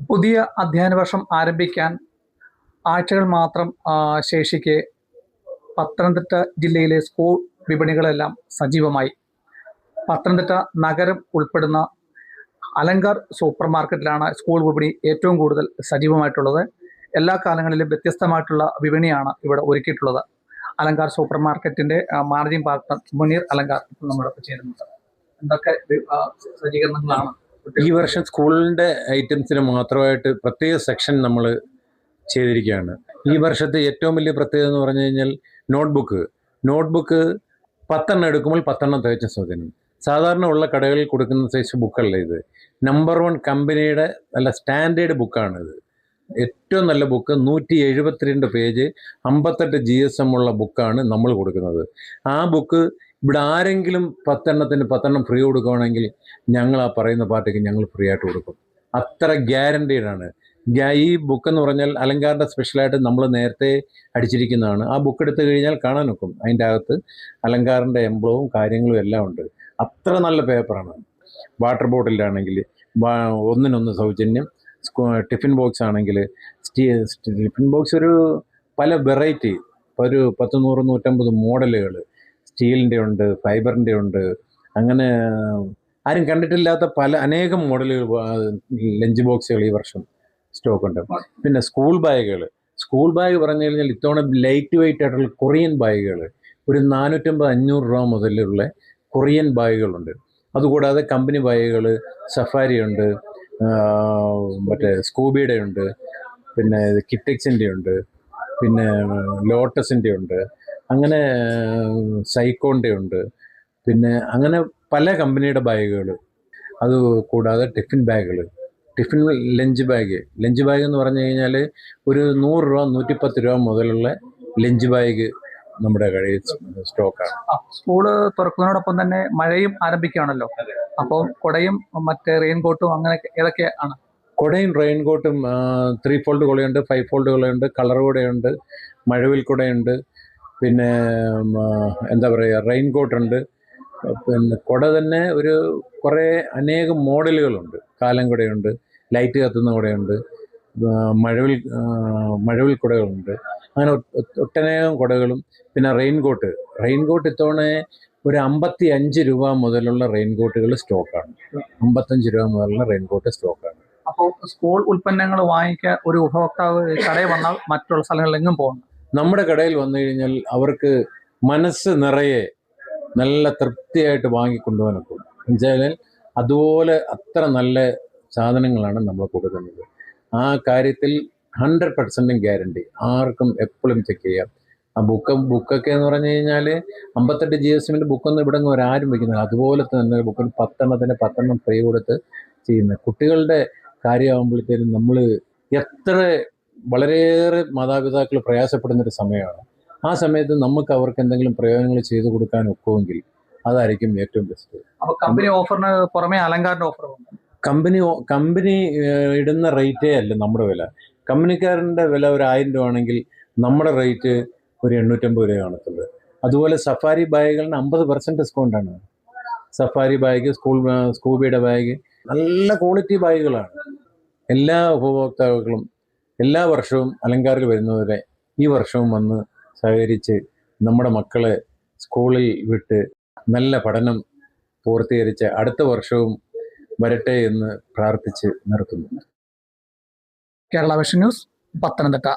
പുതിയ അധ്യയന വർഷം ആരംഭിക്കാൻ ആഴ്ചകൾ മാത്രം ശേഷിക്കെ പത്തനംതിട്ട ജില്ലയിലെ സ്കൂൾ വിപണികളെല്ലാം സജീവമായി. പത്തനംതിട്ട നഗരം ഉൾപ്പെടുന്ന അലങ്കാർ സൂപ്പർ മാർക്കറ്റിലാണ് സ്കൂൾ വിപണി ഏറ്റവും കൂടുതൽ സജീവമായിട്ടുള്ളത്. എല്ലാ കാലങ്ങളിലും വ്യത്യസ്തമായിട്ടുള്ള വിപണിയാണ് ഇവിടെ ഒരുക്കിയിട്ടുള്ളത്. അലങ്കാർ സൂപ്പർ മാർക്കറ്റിന്റെ മാനേജിംഗ് പാർട്ണർ മുനീർ അലങ്കാർ നമ്മളൊക്കെ ചേരുന്നുണ്ട്. എന്തൊക്കെ സജ്ജീകരണങ്ങളാണ് ഈ വർഷം സ്കൂളിന്റെ ഐറ്റംസിന് മാത്രമായിട്ട് പ്രത്യേക സെക്ഷൻ നമ്മൾ ചെയ്തിരിക്കുകയാണ്. ഈ വർഷത്തെ ഏറ്റവും വലിയ പ്രത്യേകത എന്ന് പറഞ്ഞു കഴിഞ്ഞാൽ നോട്ട്ബുക്ക് 10 എടുക്കുമ്പോൾ 10 തികച്ച സൗജന്യം. സാധാരണ ഉള്ള കടകളിൽ കൊടുക്കുന്ന സൈസ് ബുക്കല്ല ഇത്. നമ്പർ 1 കമ്പനിയുടെ നല്ല സ്റ്റാൻഡേർഡ് ബുക്കാണിത്. ഏറ്റവും നല്ല ബുക്ക്, 172 പേജ്, 58 GSM ഉള്ള ബുക്കാണ് നമ്മൾ കൊടുക്കുന്നത്. ആ ബുക്ക് ഇവിടെ ആരെങ്കിലും 10 ഫ്രീ കൊടുക്കുകയാണെങ്കിൽ ഞങ്ങൾ ആ പറയുന്ന പാർട്ടിക്ക് ഞങ്ങൾ ഫ്രീ ആയിട്ട് കൊടുക്കും. അത്ര ഗ്യാരണ്ടീഡാണ്. ഈ ബുക്ക് എന്ന് പറഞ്ഞാൽ അലങ്കാറിൻ്റെ സ്പെഷ്യലായിട്ട് നമ്മൾ നേരത്തെ അടിച്ചിരിക്കുന്നതാണ്. ആ ബുക്ക് എടുത്തു കഴിഞ്ഞാൽ കാണാൻ നോക്കും, അതിൻ്റെ അകത്ത് അലങ്കാറിൻ്റെ എംബ്ലവും കാര്യങ്ങളും എല്ലാം ഉണ്ട്. അത്ര നല്ല പേപ്പറാണ്. വാട്ടർ ബോട്ടിലാണെങ്കിൽ ഒന്നിനൊന്ന് സൗജന്യം. ടിഫിൻ ബോക്സ് ആണെങ്കിൽ ടിഫിൻ ബോക്സ് ഒരു പല വെറൈറ്റി, ഒരു 100-150 മോഡലുകൾ, സ്റ്റീലിൻ്റെ ഉണ്ട്, ഫൈബറിൻ്റെ ഉണ്ട്, അങ്ങനെ ആരും കണ്ടിട്ടില്ലാത്ത അനേകം മോഡലുകൾ ലഞ്ച് ബോക്സുകൾ ഈ വർഷം സ്റ്റോക്ക് ഉണ്ട്. പിന്നെ സ്കൂൾ ബാഗ് പറഞ്ഞു കഴിഞ്ഞാൽ ഇത്തവണ ലൈറ്റ് വെയിറ്റ് ആയിട്ടുള്ള കൊറിയൻ ബാഗുകൾ ഒരു 450-500 രൂപ മുതലുള്ള കൊറിയൻ ബാഗുകളുണ്ട്. അതുകൂടാതെ കമ്പനി ബാഗുകൾ, സഫാരി ഉണ്ട്, മറ്റേ സ്കൂബിയുടെ ഉണ്ട്, പിന്നെ കിറ്റെക്സിൻ്റെ ഉണ്ട്, പിന്നെ ലോട്ടസിൻ്റെ ഉണ്ട്, അങ്ങനെ സൈക്കോണിൻ്റെ ഉണ്ട്, പിന്നെ അങ്ങനെ പല കമ്പനിയുടെ ബാഗുകൾ. അത് കൂടാതെ ലഞ്ച് ബാഗ് എന്ന് പറഞ്ഞു കഴിഞ്ഞാൽ ഒരു 100 രൂപ 110 രൂപ മുതലുള്ള ലഞ്ച് ബാഗ് നമ്മുടെ കടയിൽ സ്റ്റോക്കാണ്. സ്കൂള് തുറക്കുന്നതിനോടൊപ്പം തന്നെ മഴയും ആരംഭിക്കുകയാണല്ലോ. അപ്പോൾ കുടയും മറ്റേ റെയിൻകോട്ടും അങ്ങനെ ഏതൊക്കെയാണ്? കുടയും റെയിൻകോട്ടും 3 ഫോൾഡ് കുടയുണ്ട്, 5 ഫോൾഡ് കുടയുണ്ട്, കളർ കുടയുണ്ട്, മഴവിൽ കുടയുണ്ട്, പിന്നെ എന്താ പറയുക, റെയിൻകോട്ടുണ്ട്. പിന്നെ കുട തന്നെ അനേകം മോഡലുകളുണ്ട്. കാലം കുടയുണ്ട്, ലൈറ്റ് കത്തുന്ന കുടയുണ്ട്, മഴവിൽ കുടകളുണ്ട്, അങ്ങനെ ഒട്ടനേകം കുടകളും. പിന്നെ റെയിൻകോട്ട് ഇത്തവണ ഒരു 55 രൂപ മുതലുള്ള റെയിൻകോട്ടുകൾ സ്റ്റോക്കാണ്. 55 രൂപ മുതലുള്ള റെയിൻകോട്ട് സ്റ്റോക്കാണ്. അപ്പോൾ സ്കൂൾ ഉൽപ്പന്നങ്ങൾ വാങ്ങിക്കാൻ ഒരു ഉപഭോക്താവ് കടയിൽ വന്നാൽ മറ്റുള്ള സ്ഥലങ്ങളിലെങ്ങും പോകണം. നമ്മുടെ കടയിൽ വന്നു കഴിഞ്ഞാൽ അവർക്ക് മനസ്സ് നിറയെ നല്ല തൃപ്തിയായിട്ട് വാങ്ങിക്കൊണ്ടുപോകാനൊക്കെ. എന്നുവെച്ചാൽ അതുപോലെ അത്ര നല്ല സാധനങ്ങളാണ് നമ്മൾ കൊടുക്കുന്നത്. ആ കാര്യത്തിൽ 100% ഗ്യാരണ്ടി. ആർക്കും എപ്പോഴും ചെക്ക് ചെയ്യാം. ആ ബുക്കൊക്കെ എന്ന് പറഞ്ഞു കഴിഞ്ഞാൽ 58 GSM ബുക്കൊന്നും ഇവിടെ നിന്ന് ആരും വയ്ക്കുന്നില്ല. അതുപോലെ തന്നെ ബുക്കിന് 10 ഫ്രീ കൊടുത്ത് ചെയ്യുന്നത്. കുട്ടികളുടെ കാര്യമാകുമ്പോഴത്തേനും നമ്മൾ വളരെയേറെ മാതാപിതാക്കൾ പ്രയാസപ്പെടുന്നൊരു സമയമാണ്. ആ സമയത്ത് നമുക്ക് അവർക്ക് എന്തെങ്കിലും പ്രയോജനങ്ങൾ ചെയ്തു കൊടുക്കാൻ ഒക്കുമെങ്കിൽ അതായിരിക്കും ഏറ്റവും ബെസ്റ്റ്. അപ്പോൾ കമ്പനി ഓഫറിന് പുറമെ അലങ്കാറിന്റെ ഓഫർ കമ്പനി ഇടുന്ന റേറ്റേ അല്ല നമ്മുടെ വില. കമ്പനിക്കാരൻ്റെ വില ഒരു 1000 രൂപ ആണെങ്കിൽ നമ്മുടെ റേറ്റ് ഒരു 850 രൂപ കാണത്തുള്ളൂ. അതുപോലെ സഫാരി ബാഗുകളിന് 50% ഡിസ്കൗണ്ടാണ്. സഫാരി ബാഗ്, സ്കൂബിയുടെ ബാഗ് നല്ല ക്വാളിറ്റി ബാഗുകളാണ്. എല്ലാ ഉപഭോക്താക്കളും എല്ലാ വർഷവും അലങ്കാറിൽ വരുന്നവരെ ഈ വർഷവും വന്ന് സഹകരിച്ച് നമ്മുടെ മക്കളെ സ്കൂളിൽ വിട്ട് നല്ല പഠനം പൂർത്തീകരിച്ച് അടുത്ത വർഷവും വരട്ടെ എന്ന് പ്രാർത്ഥിച്ച് നിർത്തുന്നു. Kerala vision news, Pathanamthitta.